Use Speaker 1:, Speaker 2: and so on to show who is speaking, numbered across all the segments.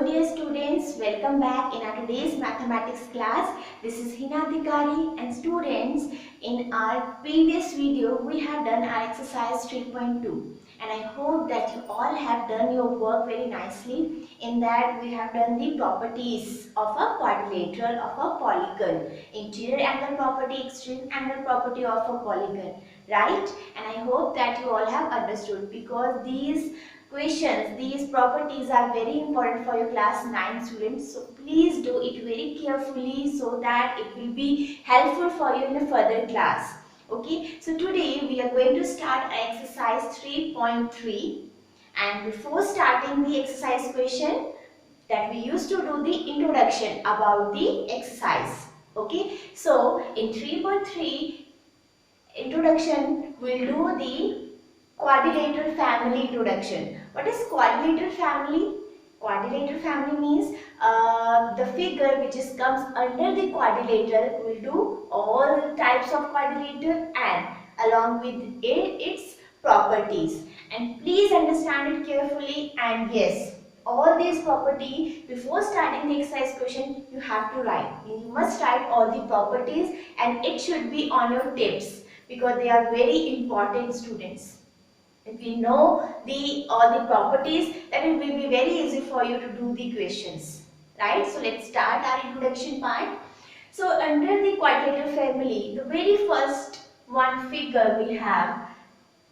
Speaker 1: dear students, welcome back in our today's mathematics class. This is Hinatikari, and students, in our previous video we have done our exercise 3.2, and I hope that you all have done your work very nicely. In that we have done the properties of a quadrilateral of a polygon, interior angle property, exterior angle property of a polygon, right? And I hope that you all have understood, because these properties are very important for your class 9 students. So please do it very carefully so that it will be helpful for you in a further class. Okay, so today we are going to start exercise 3.3, and before starting the exercise question, that we used to do the introduction about the exercise. Okay, so in 3.3 introduction we'll do the quadrilateral family introduction. What is quadrilateral family? Quadrilateral family means the figure which comes under the quadrilateral will do all types of quadrilateral and along with its properties. And please understand it carefully, and yes, all these property, before starting the exercise question you have to write. You must write all the properties, and it should be on your tips because they are very important, students. If you know all the properties, then it will be very easy for you to do the questions, right? So let's start our introduction part. So under the quadrilateral family, the very first one figure we have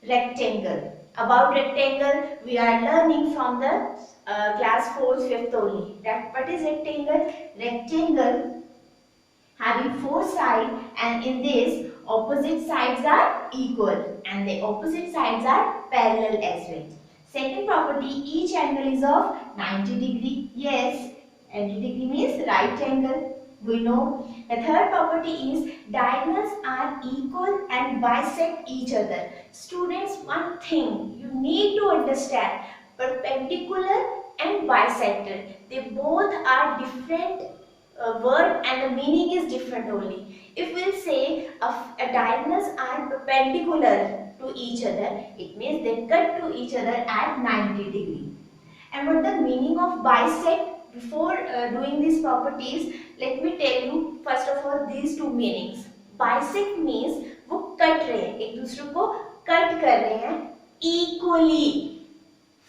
Speaker 1: rectangle. About rectangle, we are learning from the class 4th, 5th only. That what is rectangle? Rectangle having 4 sides, and in this opposite sides are equal and the opposite sides are parallel as well. Second property, each angle is of 90 degree. Yes, 90 degree means right angle. We know. The third property is diagonals are equal and bisect each other. Students, one thing you need to understand, perpendicular and bisector, they both are different word and the meaning is different only. If we'll say diagonals are perpendicular to each other, it means they cut to each other at 90 degree. And what the meaning of bisect? Before doing these properties, let me tell you first of all these two meanings. Bisect means वो cut रहे हैं, एक दूसरे को cut कर रहे हैं equally.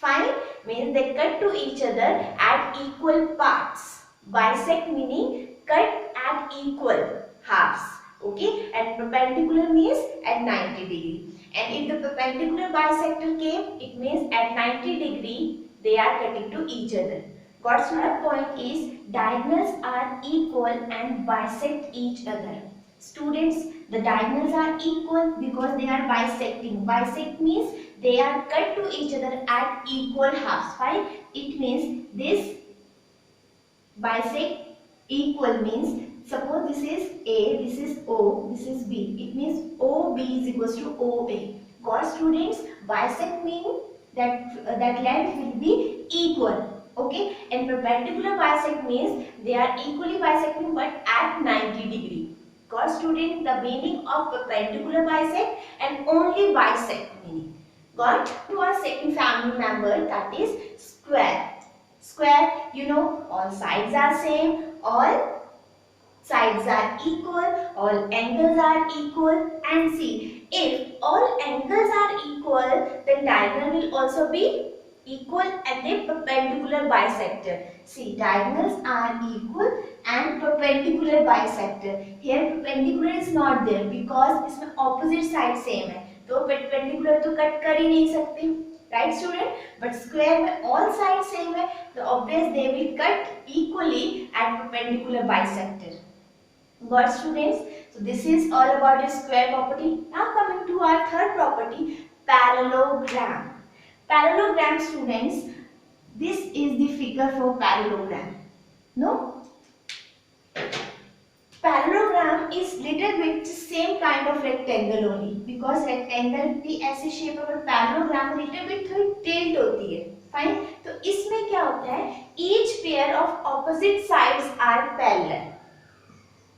Speaker 1: Fine means they cut to each other at equal parts. Bisect meaning cut at equal halves. Okay, and perpendicular means at 90 degree. And if the perpendicular bisector came, it means at 90 degree they are cutting to each other. Got so the point is diagonals are equal and bisect each other. Students, the diagonals are equal because they are bisecting. Bisect means they are cut to each other at equal halves. Fine, it means this bisect equal means, suppose this is A, this is O, this is B. It means OB is equals to OA. Got students? Bisect means that length will be equal. Okay, and perpendicular bisect means they are equally bisecting but at 90 degree. Got students? The meaning of perpendicular bisect and only bisect meaning. Got? To our second family member, that is square. Square, you know, all sides are same, all sides are equal, all angles are equal, and see, if all angles are equal, then diagonal will also be equal and the perpendicular bisector. See, diagonals are equal and perpendicular bisector. Here perpendicular is not there because इसमें opposite side same है, तो perpendicular तो cut कर ही नहीं सकते, right student? But square में all sides same है, तो obvious they will cut equally at perpendicular bisector. Got students? So this is all about the square property. Now coming to our third property, parallelogram. Parallelogram, students, this is the figure for parallelogram. No? Parallelogram is little bit same kind of rectangle only, because rectangle भी ऐसे shape है, but parallelogram little bit थोड़ी tilt होती है. Fine? तो इसमें क्या होता है? Each pair of opposite sides are parallel.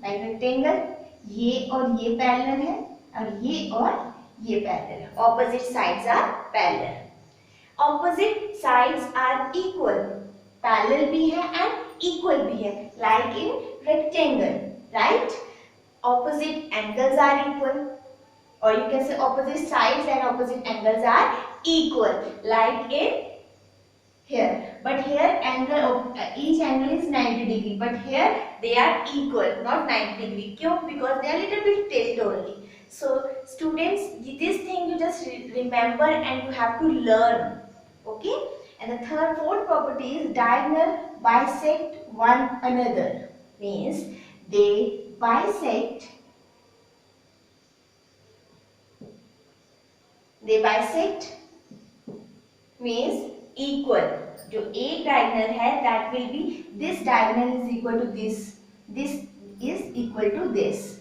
Speaker 1: Like rectangle, ये और ये parallel है और ये parallel है. Opposite sides are parallel. Opposite sides are equal. Parallel भी है एंड इक्वल भी है, like in rectangle, right? Opposite angles are equal, or you can say opposite sides and opposite angles are equal, like in here. But here angle, each angle is 90 degree, but here they are equal, not 90 degree. क्यों? Because they are little bit tilt only. So students, this thing you just remember and you have to learn. Okay? And the fourth property is diagonal bisect one another. Means they bisect means equal. जो एक diagonal है that will be this diagonal is equal to this is equal to this.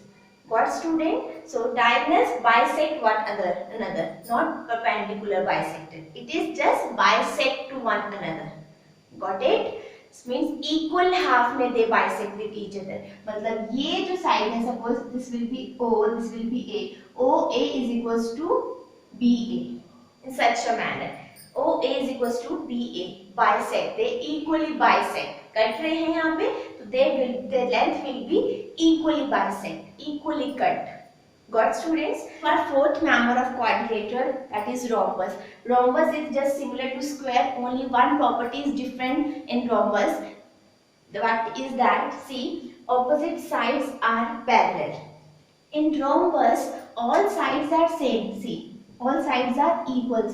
Speaker 1: Got student? So diagonals bisect one another, not perpendicular bisected. It is just bisect to one another. Got it? This means equal half में they bisect with each other. मतलब ये जो side है, suppose this will be O, this will be A. OA is equals to BA in such a manner. OA is equals to BA. Bisect. They equally bisect. Cut रहे हैं यहाँ पे, तो their length will be equally bisect, equally cut. Got students? For fourth member of quadrilateral, that is rhombus. Rhombus is just similar to square. Only one property is different in rhombus. What is that? See, opposite sides are parallel. In rhombus, all sides are same. See, all sides are equal.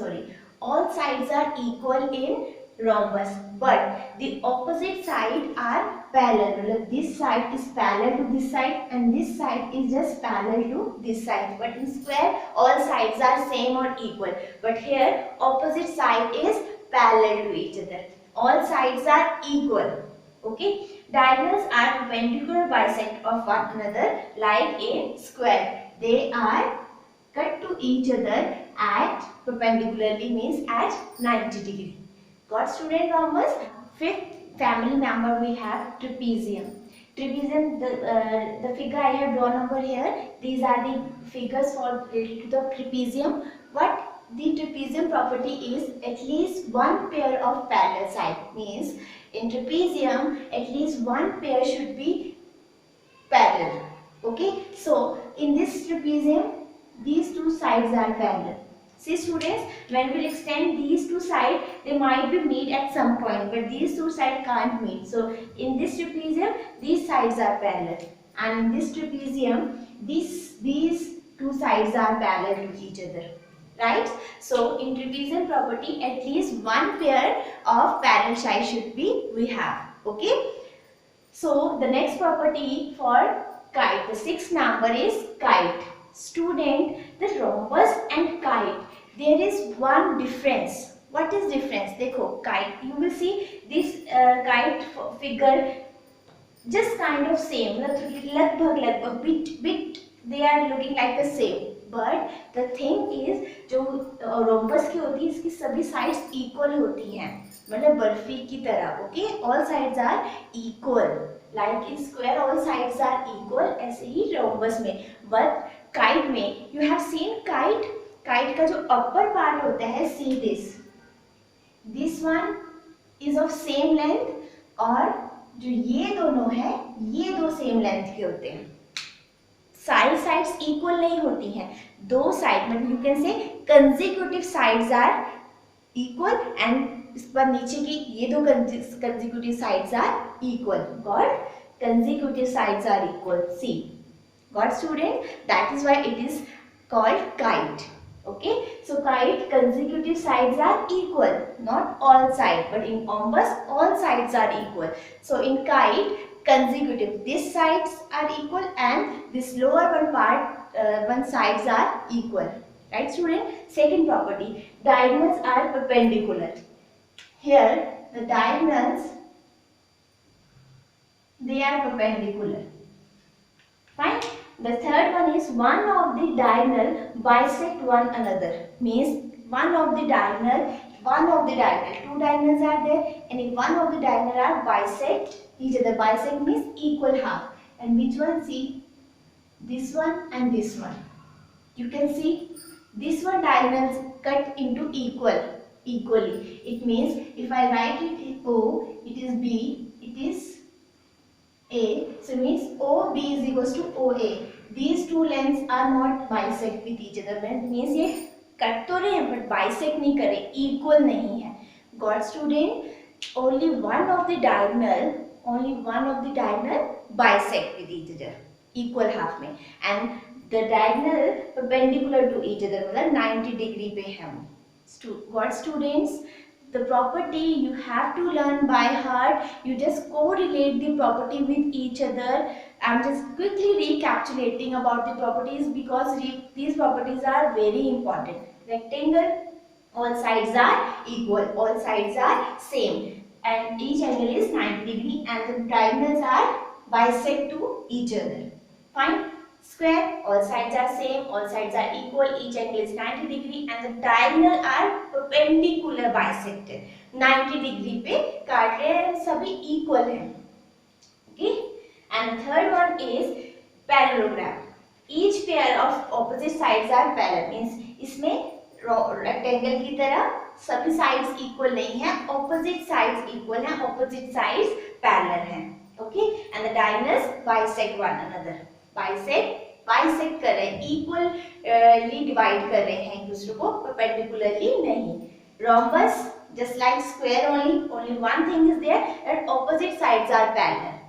Speaker 1: All sides are equal in rhombus, but the opposite side are parallel. This side is parallel to this side and this side is just parallel to this side. But in square, all sides are same or equal. But here, opposite side is parallel to each other. All sides are equal. Okay? Diagonals are perpendicular bisect of one another, like in square. They are cut to each other at perpendicularly, means at 90 degree. Got student rhombus? Fifth family member we have trapezium. Trapezium, the figure I have drawn over here, these are the figures for related to the trapezium. What the trapezium property is, at least one pair of parallel side, means in trapezium at least one pair should be parallel. Okay, so in this trapezium these two sides are parallel. See students, when we extend these two sides, they might be meet at some point, but these two sides can't meet. So in this trapezium, these sides are parallel, and in this trapezium, these two sides are parallel to each other. Right? So in trapezium property, at least one pair of parallel sides should be we have. Okay? So the next property for kite, the sixth number is kite. Student, the rhombus and kite, there is one difference. What is difference? देखो, kite, you will see this kite figure just kind of same, लगभग bit they are looking like the same. But the thing is, जो rhombus की होती है, इसकी सभी sides equal होती हैं, मतलब बर्फी की तरह. Okay, all sides are equal. Like in square, all sides are equal. ऐसे ही rhombus में. But kite में, you have seen kite का जो upper part होता है, see this one is of same length, और जो ये दोनों है, ये दो same length के होते हैं. सारी साइड्स इक्वल नहीं होती हैं, दो साइड मतलब you can say consecutive sides are equal, and इस पर नीचे की ये दो consecutive sides are equal. Got? Consecutive sides are equal. See, got student? That is why it is called kite. Okay, so kite consecutive sides are equal, not all sides, but in rhombus all sides are equal. So in kite consecutive, these sides are equal and this lower one sides are equal. Right student? Second property, diagonals are perpendicular. Here the diagonals, they are perpendicular. Fine. The third one is one of the diagonal bisect one another. Means one of the diagonal, two diagonals are there, and if one of the diagonal are bisect each other. Bisect means equal half. And which one? See, this one and this one. You can see this one diagonals cut into equal. equally. It means if I write it O, it is B, it is A. So means OB is equals to OA. These two lengths are not bisect with each other. Means ये cut तो रहे हैं but bisect नहीं करे, equal नहीं है. Got student? Only one of the diagonal bisect with each other, equal half में, and the diagonal perpendicular to each other, मतलब 90 degree पे है हम. Got students? The property you have to learn by heart. You just correlate the property with each other. I'm just quickly recapitulating about the properties because these properties are very important. Rectangle, all sides are equal, all sides are same, and each angle is 90 degree, and the diagonals are bisect to each other. Fine. Square, all sides are same, all sides are equal, each angle is 90 degree, and the diagonal are perpendicular bisected. 90 degree पे काट रहे हैं, सभी equal हैं. Okay, and the third one is parallelogram. Each pair of opposite sides are parallel. Means इसमें rectangle की तरह सभी sides equal नहीं है, opposite sides equal हैं, opposite sides parallel हैं. Okay, and the diagonals bisect one another. Bisect कर रहे हैं, इक्वली डिवाइड कर रहे हैं एक दूसरे को, परपेंडिकुलरली नहीं. Rhombus, just like square only one thing is there, that opposite sides are parallel.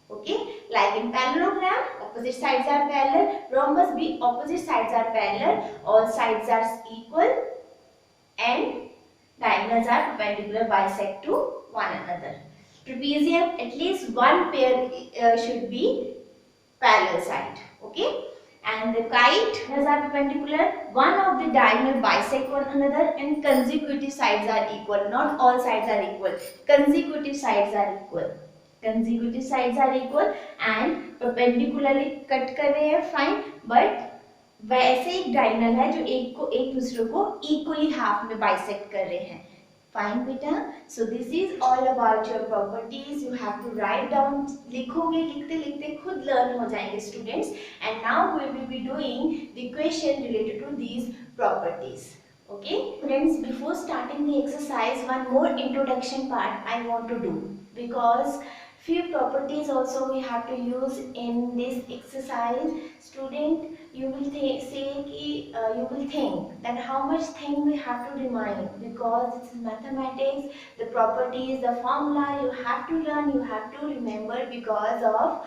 Speaker 1: Okay, like in parallelogram, opposite sides are parallel. Rhombus भी opposite sides are parallel, all sides are equal, and diagonals are perpendicular, bisect to one another. Trapezium, at least one pair should be parallel side. Okay, and the kite are perpendicular, one of the diagonal bisect one another, and consecutive sides are equal. Not all sides are equal, consecutive sides are equal. Consecutive sides are equal and perpendicularly cut कर रहे हैं, fine, but वैसे एक diagonal है जो एक को एक दूसरे को equally half में bisect कर रहे हैं. Fine beta. So this is all about your properties. You have to write down. लिखोगे, लिखते लिखते खुद learn हो जाएंगे students. And now we will be doing the question related to these properties. Okay, friends. Before starting the exercise, one more introduction part I want to do, because few properties also we have to use in this exercise. Student, you will you will think that how much thing we have to remind, because this is mathematics. The properties, the formula you have to learn, you have to remember because of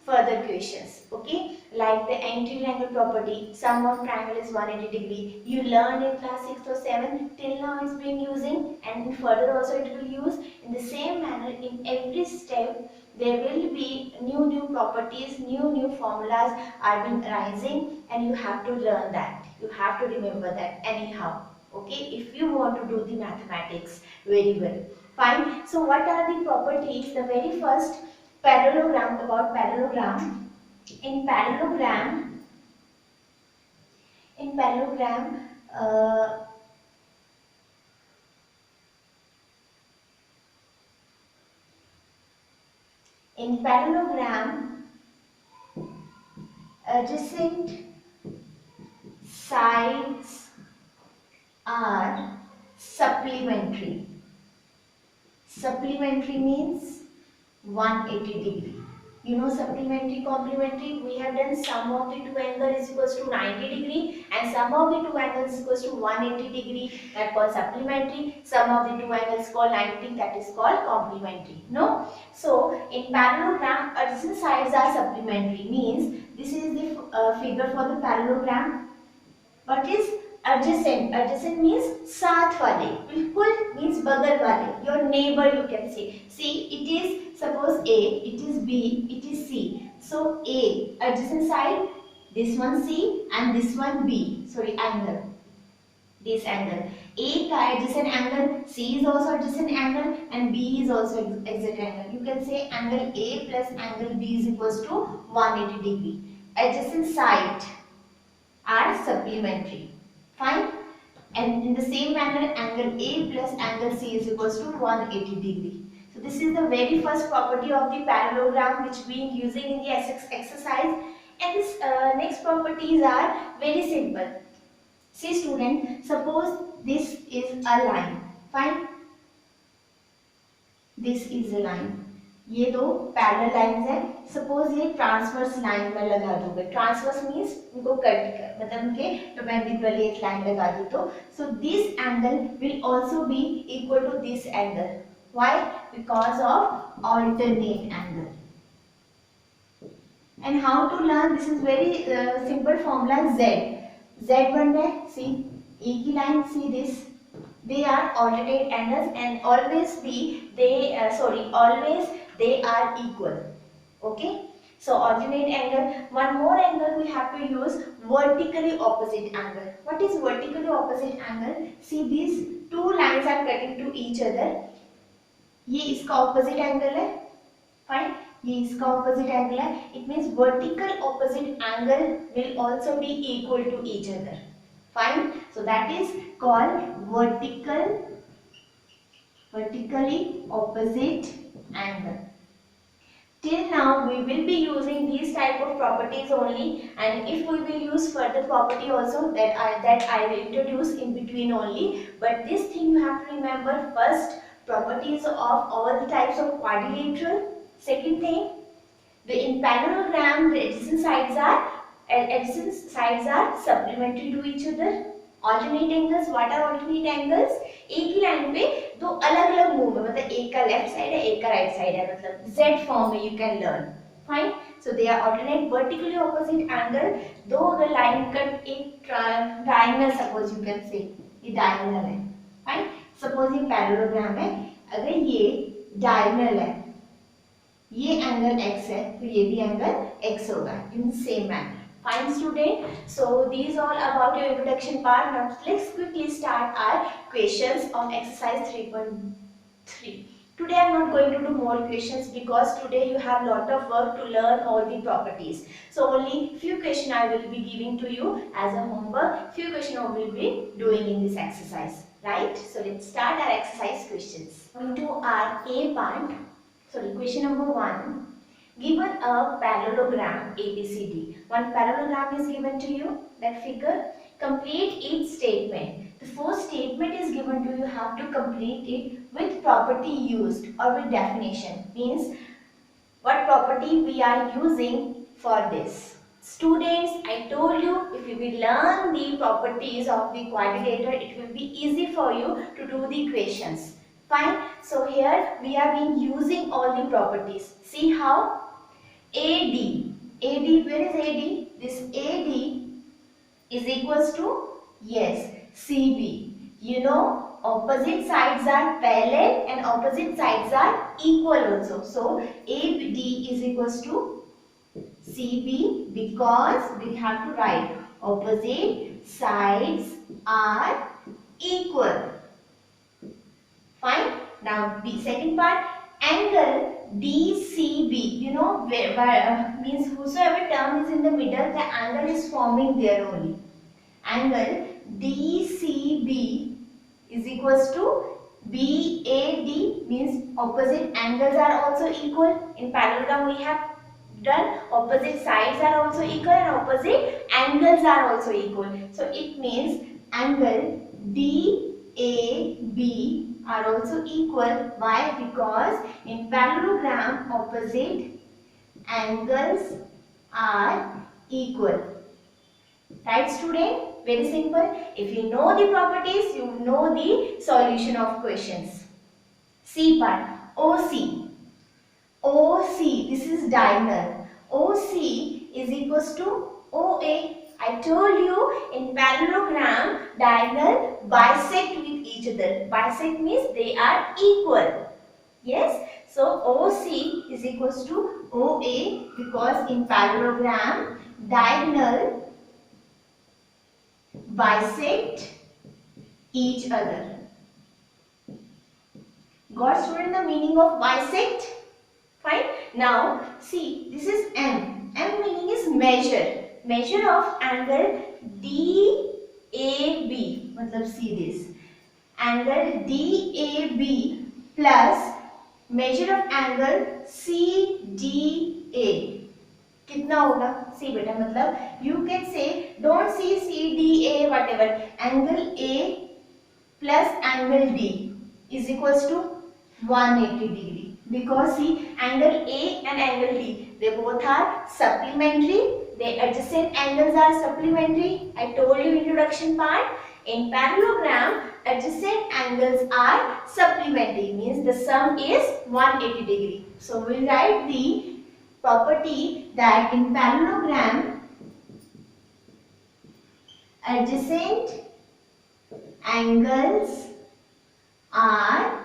Speaker 1: further questions. Okay, like the anterior angle property, sum of triangle is 180 degree. You learned in class 6 or 7, till now it's been using, and further also it will use. In the same manner, in every step there will be new properties, new formulas are being arising, and you have to learn that, you have to remember that anyhow. Okay, if you want to do the mathematics very well. Fine. So what are the properties? The very first, parallelogram. About parallelogram, in parallelogram, uh, in parallelogram, adjacent sides are supplementary. Supplementary means 180 degree. You know supplementary, complementary. We have done sum of the two angles is equals to 90 degree, and sum of the two angles is equals to 180 degree. That called supplementary. Sum of the two angles called 90. That is called complementary. No. So in parallelogram, adjacent sides are supplementary. Means this is the figure for the parallelogram. What is adjacent? Adjacent means साथ वाले, बिल्कुल means बगल वाले, your neighbor you can say. See, it is suppose A, it is B, it is C. So A adjacent side, this one C and this one B. Sorry, angle. This angle. A का adjacent angle, C is also adjacent angle, and B is also adjacent angle. You can say angle A plus angle B is equals to 180 degree. Adjacent side are supplementary. Fine. And in the same manner, angle A plus angle C is equals to 180 degree. So this is the very first property of the parallelogram which we are using in the exercise. And this next properties are very simple. See student, suppose this is a line. Fine. This is a line. ये दो parallel lines है. Suppose ये transverse line में लगा दूंगा. Transverse means उनको cut कर मतलब उनके परपेंडिकुलरली एक लाइन लगा दूं तो so this angle will also be equal to this angle. Why? Because of alternate angle. And how to learn? This is very simple formula. Z बन रहा है. See, एक ही line. See this. They are alternate angles and always they are equal. Okay. So alternate angle. One more angle we have to use, vertically opposite angle. What is vertically opposite angle? See, these two lines are cutting to each other. ये इसका opposite angle है. Fine. ये इसका opposite angle है. It means vertical opposite angle will also be equal to each other. Fine. So that is called vertically opposite angle. Till now we will be using these type of properties only, and if we will use further property also that I will introduce in between only. But this thing you have to remember: first, properties of all the types of quadrilateral. Second thing, in parallelogram the adjacent sides are supplementary to each other. Alternate angles. What are alternate angles? एक ही line पे दो अलग अलग move है, मतलब एक का left side है एक का राइट साइड है, मतलब Z फॉर्म में you can learn. Fine. So they are alternate vertically opposite angle. दो अगर लाइन कट एक diagonal suppose you can say ये diagonal है. Fine. Suppose ये parallelogram है, अगर ये diagonal है, ये एंगल x है तो ये भी एंगल x होगा in same manner. Fine student. So these all about your introduction part. Now let's quickly start our questions of exercise 3.3. Today I am not going to do more questions because today you have lot of work to learn all the properties. So only few questions I will be giving to you as a homework. Few questions I will be doing in this exercise. Right? So let's start our exercise questions. Into our A part. Sorry, question number 1. Given a parallelogram ABCD. One parallelogram is given to you, that figure. Complete each statement. The first statement is given to you, have to complete it with property used or with definition. Means what property we are using for this. Students, I told you if you will learn the properties of the quadrilateral, it will be easy for you to do the questions. Fine. So here we have been using all the properties. See how? AD, where is AD? This AD is equals to, yes, CB. You know, opposite sides are parallel and opposite sides are equal also. So AD is equals to CB because we have to write opposite sides are equal. Fine. Now the second part, angle DCB, you know, means whosoever term is in the middle, the angle is forming there only. Angle DCB is equals to BAD, means opposite angles are also equal. In parallelogram we have done opposite sides are also equal and opposite angles are also equal. So it means angle DAB are also equal. Why? Because in parallelogram opposite angles are equal. Right student? Very simple. If you know the properties, you know the solution of questions. C part. OC. This is diagonal. OC is equals to OA. I told you in parallelogram diagonal bisect with each other. Bisect means they are equal. Yes. So OC is equals to OA because in parallelogram diagonal bisect each other. Got student the meaning of bisect? Fine. Now see, this is M. M meaning is measure. Measure of angle DAB. मतलब see this. Angle DAB plus measure of angle CDA. कितना होगा? See बेटा, मतलब you can say don't see C D A whatever, angle A plus angle D is equals to 180 degree, because see, angle A and angle D, they both are supplementary, the adjacent angles are supplementary. I told you introduction part, in parallelogram adjacent angles are supplementary, means the sum is 180 degree. So we will write the property that in parallelogram adjacent angles are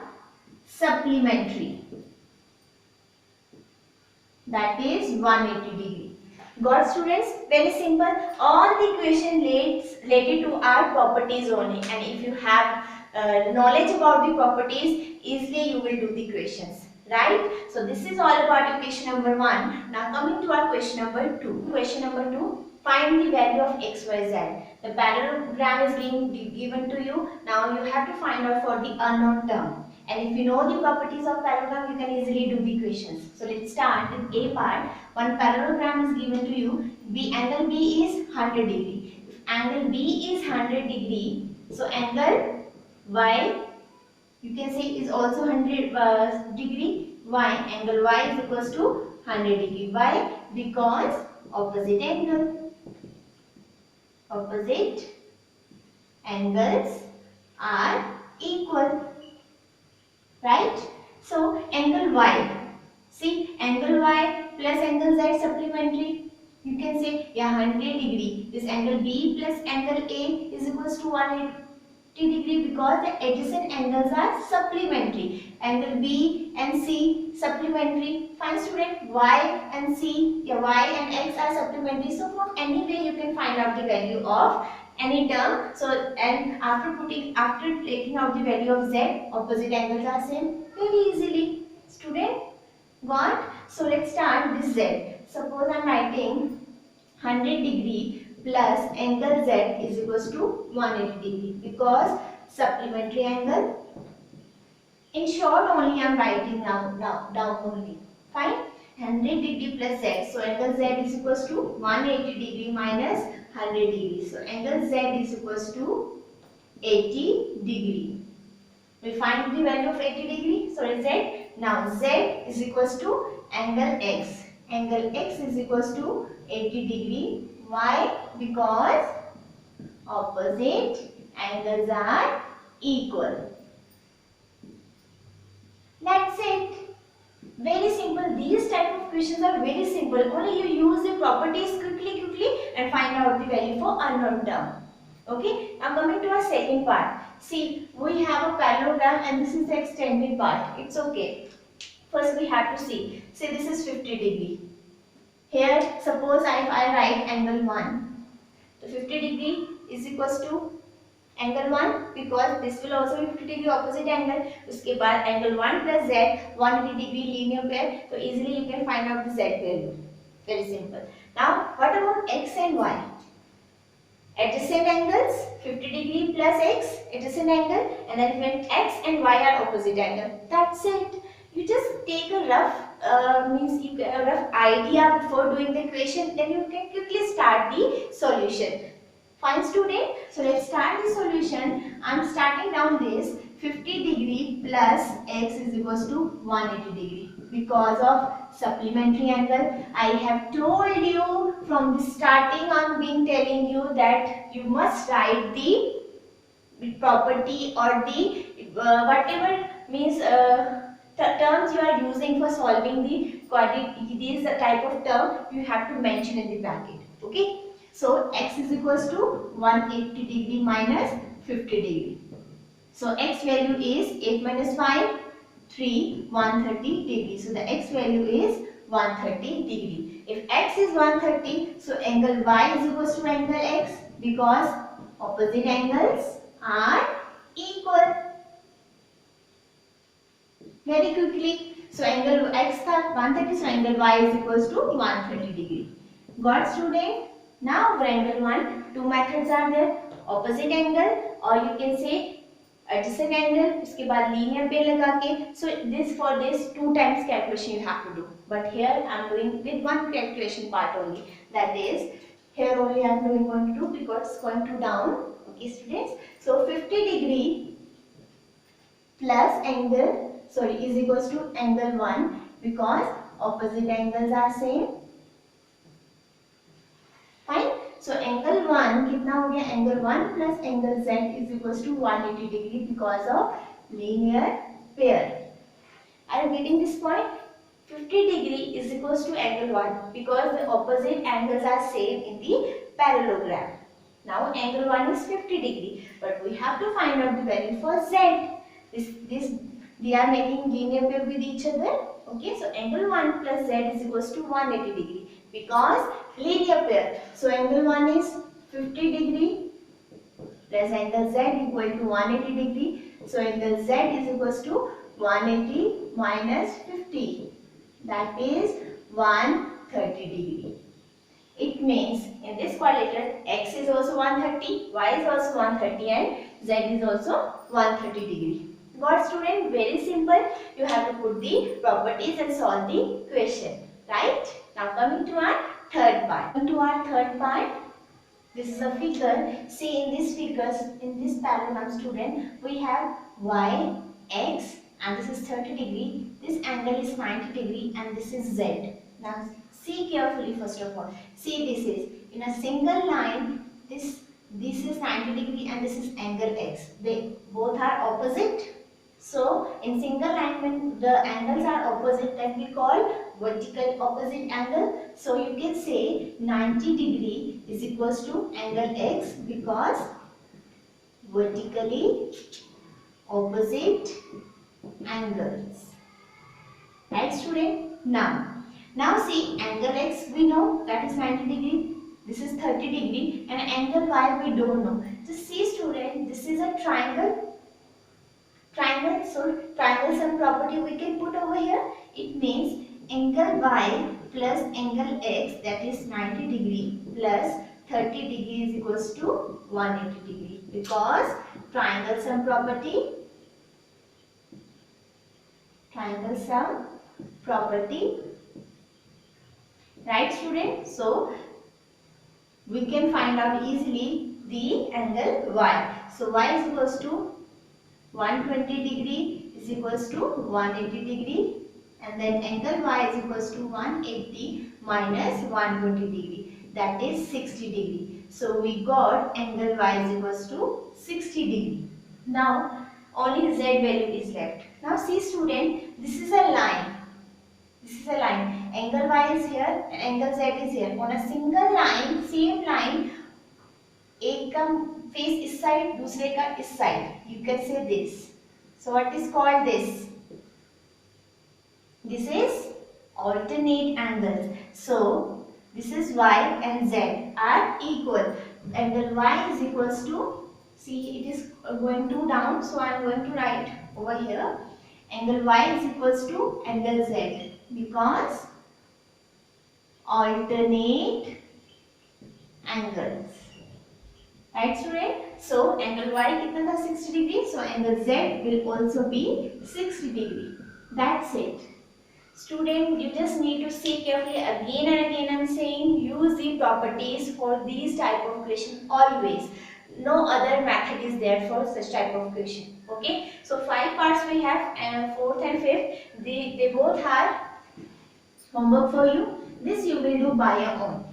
Speaker 1: supplementary, that is 180 degree. Got students? Very simple. All the equation related to our properties only, and if you have knowledge about the properties, easily you will do the equations, right? So this is all about equation number 1. Now coming to our question number 2. Question number 2. Find the value of x, y, z. The parallelogram is being given to you. Now you have to find out for the unknown term. And if you know the properties of parallelogram, you can easily do the equations. So let's start with A part. One parallelogram is given to you. Angle B is 100 degree. If angle B is 100 degree, so angle Y, you can say, is also 100 degree. Angle Y is equals to 100 degree. Why? Because opposite angle. Opposite angles are equal, right? So angle Y, see, angle Y plus angle Z supplementary, you can say, yeah, 100 degree. This angle B plus angle A is equals to 180 degree, because the adjacent angles are supplementary. Angle B and C supplementary. Fine student, Y and C, yeah, Y and X are supplementary. So from any way you can find out the value of any term. So, and after taking out the value of Z, opposite angles are same very easily. Student, got? So let's start this Z. Suppose I am writing 100 degree plus angle Z is equals to 180 degree, because supplementary angle. In short only I am writing down only. Fine. 100 degree plus Z. So angle Z is equals to 180 degree minus 100 degree. So angle Z is equals to 80 degree. We find the value of 80 degree. So Z. Now Z is equals to angle X. Angle X is equals to 80 degree. Why? Because opposite angles are equal. That's it. Very simple. These type of questions are very simple. Only you use the properties quickly and find out the value for unknown term. Okay. Now coming to our second part. See, we have a parallelogram and this is the extended part. It's okay. First we have to see. Say this is 50 degree. Here, suppose if I write angle 1. So 50 degree is equals to angle 1, because this will also be 50 degree opposite angle. उसके बाद angle 1 plus z 180 degree linear pair. So easily you can find out the z value. Very simple. Now what about x and y? Adjacent angles, 50 degree plus x adjacent angle, and then when x and y are opposite angle. That's it. You just take a rough rough idea before doing the equation, then you can quickly start the solution. Fine student. So let's start the solution. I am starting down this 50 degree plus x is equals to 180 degree, because of supplementary angle. I have told you from the starting, I am being telling you that you must write the property or the whatever means terms you are using for solving the these type of term, you have to mention in the bracket. Okay. So x is equals to 180 degree minus 50 degree. So x value is 8 minus 5, 3, 130 degree. So the x value is 130 degree. If x is 130, so angle y is equals to angle x, because opposite angles are equal. Very quickly. So angle x था 130, so angle y is equals to 130 degree. Got student? Now for angle 1, two methods are there. Opposite angle, or you can say adjacent angle, उसके बाद linear pair लगा के. So for this 2 times calculation you have to do, but here I am doing with one calculation part only, that is here only I am going to do because it's going to down. Okay students, so 50 degree plus angle, sorry, is equals to angle 1 because opposite angles are same. Fine. So angle 1 कितना हो गया, angle 1 plus angle z is equals to 180 degree because of linear pair. Are you getting this point? 50 degree is equals to angle 1 because the opposite angles are same in the parallelogram. Now angle 1 is 50 degree, but we have to find out the value for z. This they are making linear pair with each other. Okay, so angle 1 plus z is equals to 180 degree because linear pair. So angle 1 is 50 degree plus angle z equal to 180 degree. So angle z is equals to 180 minus 50, that is 130 degree. It means in this quadrilateral x is also 130, y is also 130 and z is also 130 degree. Got student? Very simple. You have to put the properties and solve the question. Right? Now coming to our third part. This is a figure. See in this figures, in this parallelogram student, we have y, x and this is 30 degree. This angle is 90 degree and this is z. Now see carefully first of all. See, this is in a single line. This is 90 degree and this is angle x. They both are opposite. So in single line when the angles are opposite, that we call vertical opposite angle. So you can say 90 degree is equals to angle x because vertically opposite angles. Right student? Now see, angle x we know that is 90 degree. This is 30 degree and angle y we don't know. Just see student, this is a triangle. So triangle sum property we can put over here. It means angle y plus angle x, that is 90 degree plus 30 degree is equals to 180 degree because triangle sum property. Right student? So we can find out easily the angle y. So y is equals to 120 degree is equals to 180 degree and then angle y is equals to 180 minus 120 degree, that is 60 degree. So we got angle y is equals to 60 degree. Now only z value is left. Now see student, this is a line. Angle y is here and angle z is here. On a single line, same line, एक का face इस side दूसरे का इस side, you can say this. So what is called this? This is alternate angles. So this is y and z are equal. Angle y is equals to, see it is going to down, so I am going to write over here angle y is equals to angle z because alternate angles. Right student? So angle y कितना था 60 degree. So angle z will also be 60 degree. That's it. Student, you just need to see carefully again and again. I am saying use the properties for these type of question always. No other method is there for such type of question. Okay. So 5 parts we have, and 4th and 5th. They both are homework for you. This you will do by your own.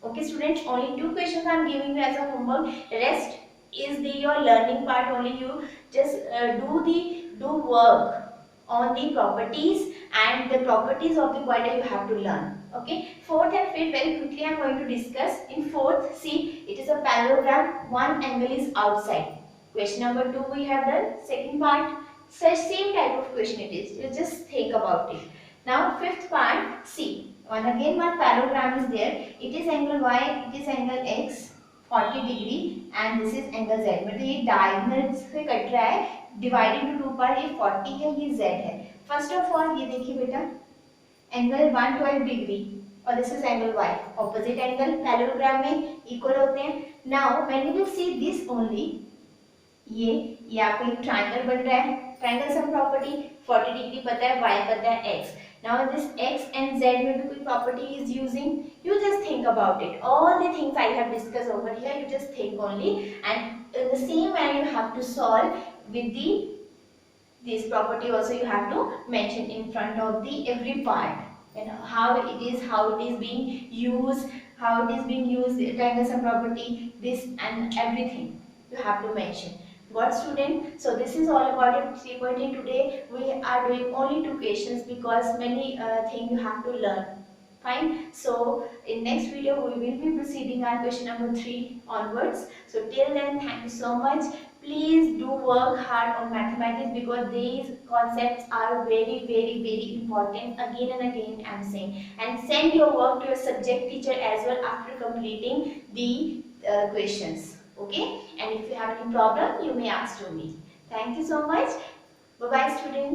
Speaker 1: Okay students, only 2 questions I am giving you as a homework. Rest is your learning part only. You just do work on the properties, and the properties of the quadrilateral you have to learn. Okay. 4th and 5th very quickly I am going to discuss. In 4th, see it is a parallelogram. One angle is outside. Question number 2 we have done. Second part, such same type of question it is. You just think about it. Now 5th part, see. One parallelogram is there. It is angle y, it is angle x, 40 degree, and this is angle z. मतलब ये diagonal से cut रहा है, divided into 2 part, ये 40 है, ये z है. First of all ये देखिए बेटा, angle 112 degree और this is angle y. Opposite angle parallelogram में equal होते हैं. Now when you will see this only, ये आपको एक ट्राइंगल बन रहा है, ट्राइंगल सम प्रॉपर्टी 40 डिग्री पता है, y पता है, x. Now this x and z में भी कोई property is using, you just think about it. All the things I have discussed over here, you just think only, and in the same way you have to solve with the this property also you have to mention in front of the every part, and how it is being used, how it is being used, triangle sum property, this and everything you have to mention. Got student? So this is all about it 3.8. Today we are doing only two questions because many things you have to learn. Fine. So in next video we will be proceeding our question number 3 onwards. So till then, thank you so much. Please do work hard on mathematics because these concepts are very important. Again and again I am saying. And send your work to your subject teacher as well after completing the questions. Okay. And if you have any problem, you may ask to me. Thank you so much. Bye bye students.